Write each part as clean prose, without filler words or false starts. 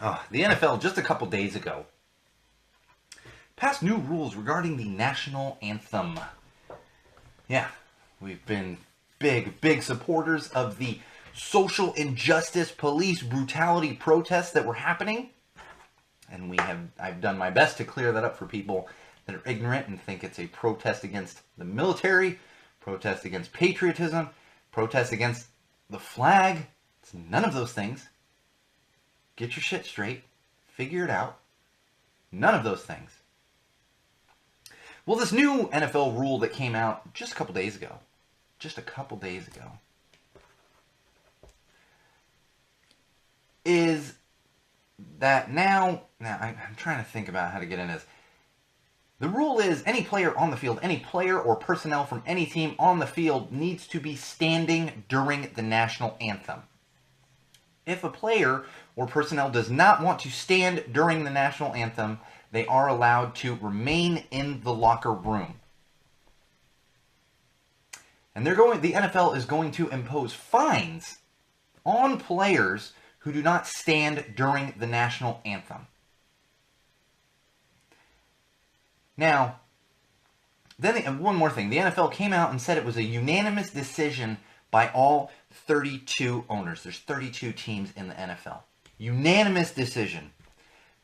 The NFL just a couple days ago passed new rules regarding the national anthem. Yeah, we've been big supporters of the social injustice, police brutality protests that were happening. And I've done my best to clear that up for people that are ignorant and think it's a protest against the military, protest against patriotism, protest against the flag. It's none of those things. Get your shit straight. Figure it out. None of those things. Well, this new NFL rule that came out just a couple days ago, is that now I'm trying to think about how to get into this. The rule is any player on the field, any player or personnel from any team on the field needs to be standing during the national anthem. If a player or personnel does not want to stand during the national anthem, they are allowed to remain in the locker room. And the NFL is going to impose fines on players who do not stand during the national anthem. Now, one more thing. The NFL came out and said it was a unanimous decision by all 32 owners. There's 32 teams in the NFL. Unanimous decision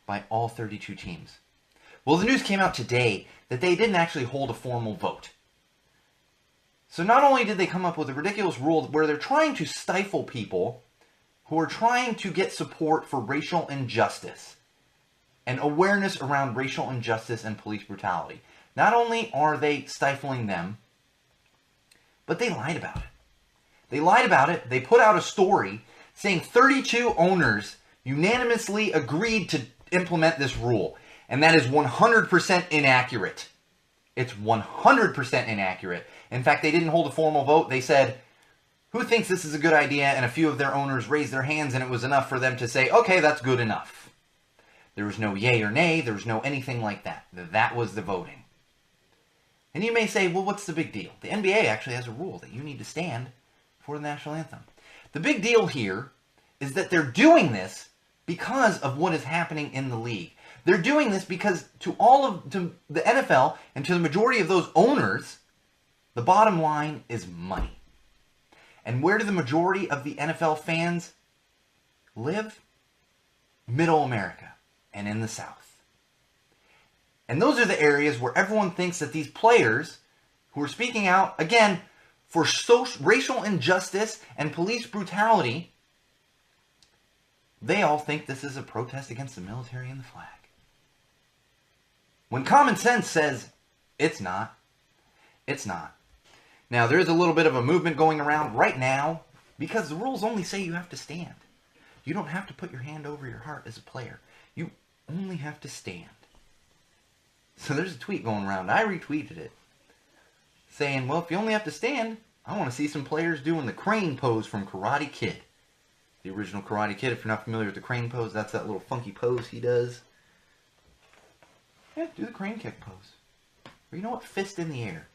by all 32 teams. Well, the news came out today that they didn't actually hold a formal vote. So not only did they come up with a ridiculous rule where they're trying to stifle people who are trying to get support for racial injustice and awareness around racial injustice and police brutality. Not only are they stifling them, but they lied about it. They put out a story saying 32 owners unanimously agreed to implement this rule. And that is 100% inaccurate. It's 100% inaccurate. In fact, they didn't hold a formal vote. They said, who thinks this is a good idea? And a few of their owners raised their hands, and it was enough for them to say, okay, that's good enough. There was no yay or nay. There was no anything like that. That was the voting. And you may say, well, what's the big deal? The NBA actually has a rule that you need to stand for the national anthem. The big deal here is that they're doing this because of what is happening in the league. They're doing this because to the NFL and to the majority of those owners, the bottom line is money. And where do the majority of the NFL fans live? Middle America and in the South. And those are the areas where everyone thinks that these players who are speaking out, again, for racial injustice and police brutality, they all think this is a protest against the military and the flag. When common sense says it's not. It's not. Now, there is a little bit of a movement going around right now because the rules only say you have to stand. You don't have to put your hand over your heart as a player. You only have to stand. So there's a tweet going around. I retweeted it saying, well, if you only have to stand, I want to see some players doing the crane pose from Karate Kid. The original Karate Kid, if you're not familiar with the crane pose, that's that little funky pose he does. Yeah, do the crane kick pose. Or you know what? Fist in the air.